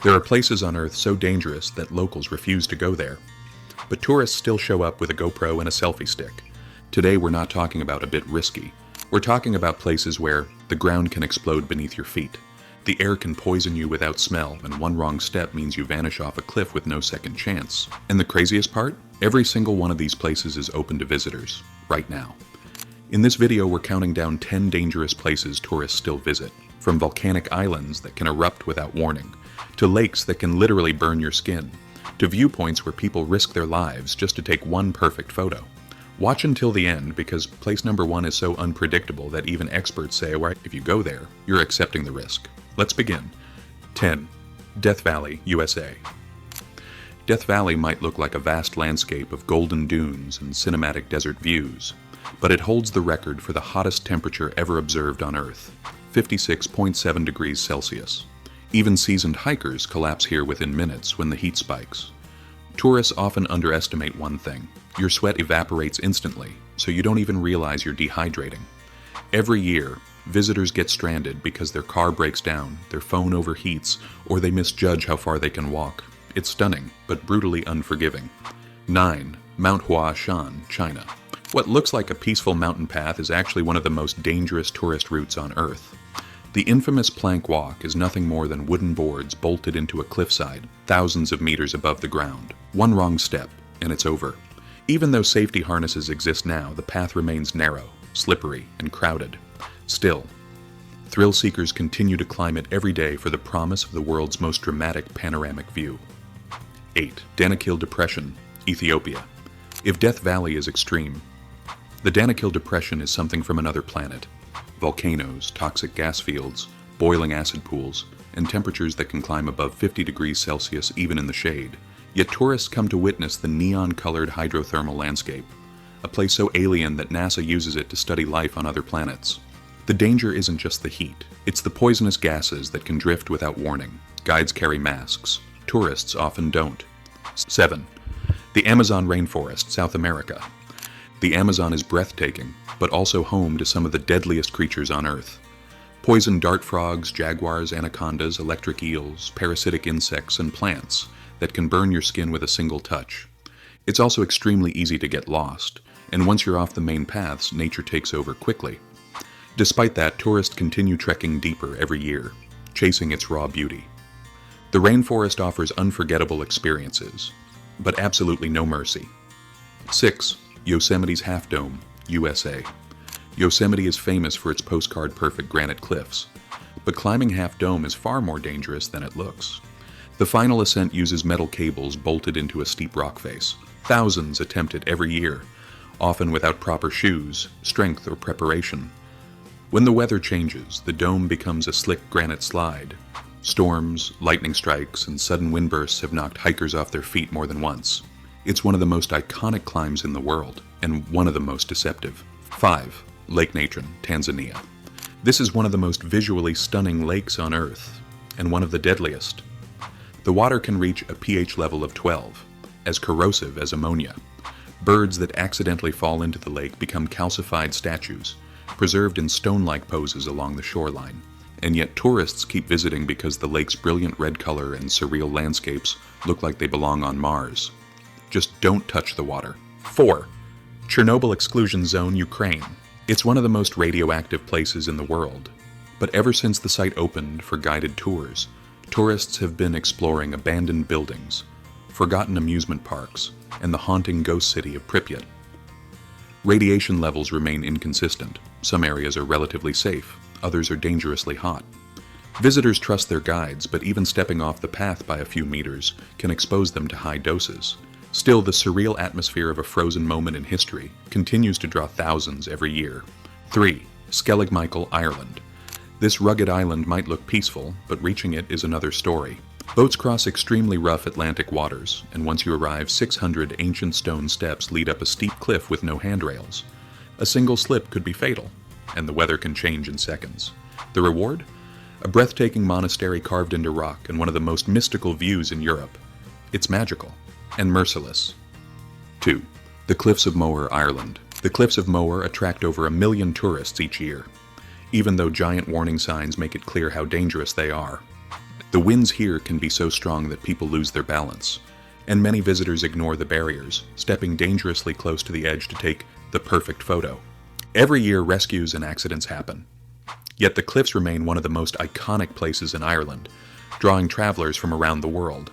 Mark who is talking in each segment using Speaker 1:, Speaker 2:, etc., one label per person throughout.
Speaker 1: There are places on Earth so dangerous that locals refuse to go there. But tourists still show up with a GoPro and a selfie stick. Today we're not talking about a bit risky. We're talking about places where the ground can explode beneath your feet. The air can poison you without smell, and one wrong step means you vanish off a cliff with no second chance. And the craziest part? Every single one of these places is open to visitors, right now. In this video, we're counting down 10 dangerous places tourists still visit, from volcanic islands that can erupt without warning, to lakes that can literally burn your skin, to viewpoints where people risk their lives just to take one perfect photo. Watch until the end, because place number 1 is so unpredictable that even experts say, well, if you go there, you're accepting the risk. Let's begin. 10. Death Valley, USA. Death Valley might look like a vast landscape of golden dunes and cinematic desert views, but it holds the record for the hottest temperature ever observed on Earth, 56.7 degrees Celsius. Even seasoned hikers collapse here within minutes when the heat spikes. Tourists often underestimate one thing. Your sweat evaporates instantly, so you don't even realize you're dehydrating. Every year, visitors get stranded because their car breaks down, their phone overheats, or they misjudge how far they can walk. It's stunning, but brutally unforgiving. 9. Mount Huashan, China. What looks like a peaceful mountain path is actually one of the most dangerous tourist routes on Earth. The infamous plank walk is nothing more than wooden boards bolted into a cliffside, thousands of meters above the ground. One wrong step, and it's over. Even though safety harnesses exist now, the path remains narrow, slippery, and crowded. Still, thrill seekers continue to climb it every day for the promise of the world's most dramatic panoramic view. 8. Danakil Depression, Ethiopia. If Death Valley is extreme, the Danakil Depression is something from another planet. Volcanoes, toxic gas fields, boiling acid pools, and temperatures that can climb above 50 degrees Celsius even in the shade. Yet tourists come to witness the neon-colored hydrothermal landscape, a place so alien that NASA uses it to study life on other planets. The danger isn't just the heat, it's the poisonous gases that can drift without warning. Guides carry masks. Tourists often don't. 7. The Amazon rainforest, South America. The Amazon is breathtaking, but also home to some of the deadliest creatures on Earth. Poison dart frogs, jaguars, anacondas, electric eels, parasitic insects, and plants that can burn your skin with a single touch. It's also extremely easy to get lost, and once you're off the main paths, nature takes over quickly. Despite that, tourists continue trekking deeper every year, chasing its raw beauty. The rainforest offers unforgettable experiences, but absolutely no mercy. 6. Yosemite's Half Dome, USA. Yosemite is famous for its postcard-perfect granite cliffs, but climbing Half Dome is far more dangerous than it looks. The final ascent uses metal cables bolted into a steep rock face. Thousands attempt it every year, often without proper shoes, strength, or preparation. When the weather changes, the dome becomes a slick granite slide. Storms, lightning strikes, and sudden windbursts have knocked hikers off their feet more than once. It's one of the most iconic climbs in the world, and one of the most deceptive. 5. Lake Natron, Tanzania. This is one of the most visually stunning lakes on Earth, and one of the deadliest. The water can reach a pH level of 12, as corrosive as ammonia. Birds that accidentally fall into the lake become calcified statues, preserved in stone-like poses along the shoreline. And yet tourists keep visiting because the lake's brilliant red color and surreal landscapes look like they belong on Mars. Just don't touch the water. 4. Chernobyl Exclusion Zone, Ukraine. It's one of the most radioactive places in the world. But ever since the site opened for guided tours, tourists have been exploring abandoned buildings, forgotten amusement parks, and the haunting ghost city of Pripyat. Radiation levels remain inconsistent. Some areas are relatively safe, others are dangerously hot. Visitors trust their guides, but even stepping off the path by a few meters can expose them to high doses. Still, the surreal atmosphere of a frozen moment in history continues to draw thousands every year. 3. Skellig Michael, Ireland. This rugged island might look peaceful, but reaching it is another story. Boats cross extremely rough Atlantic waters, and once you arrive, 600 ancient stone steps lead up a steep cliff with no handrails. A single slip could be fatal, and the weather can change in seconds. The reward? A breathtaking monastery carved into rock and one of the most mystical views in Europe. It's magical and merciless. 2. The Cliffs of Moher, Ireland. The Cliffs of Moher attract over 1 million tourists each year, even though giant warning signs make it clear how dangerous they are. The winds here can be so strong that people lose their balance, and many visitors ignore the barriers, stepping dangerously close to the edge to take the perfect photo. Every year, rescues and accidents happen. Yet the cliffs remain one of the most iconic places in Ireland, drawing travelers from around the world.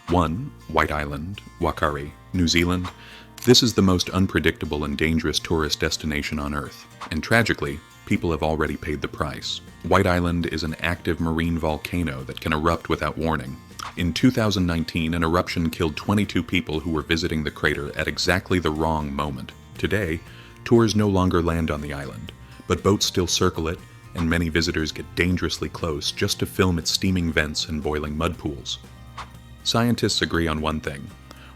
Speaker 1: 1. White Island, Waikari, New Zealand. This is the most unpredictable and dangerous tourist destination on Earth, and tragically, people have already paid the price. White Island is an active marine volcano that can erupt without warning. In 2019, an eruption killed 22 people who were visiting the crater at exactly the wrong moment. Today, tours no longer land on the island, but boats still circle it, and many visitors get dangerously close just to film its steaming vents and boiling mud pools. Scientists agree on one thing.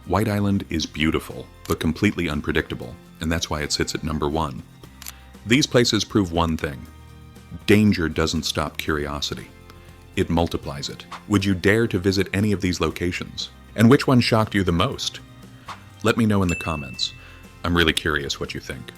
Speaker 1: White Island is beautiful, but completely unpredictable, and that's why it sits at number 1. These places prove one thing. Danger doesn't stop curiosity. It multiplies it. Would you dare to visit any of these locations? And which one shocked you the most? Let me know in the comments. I'm really curious what you think.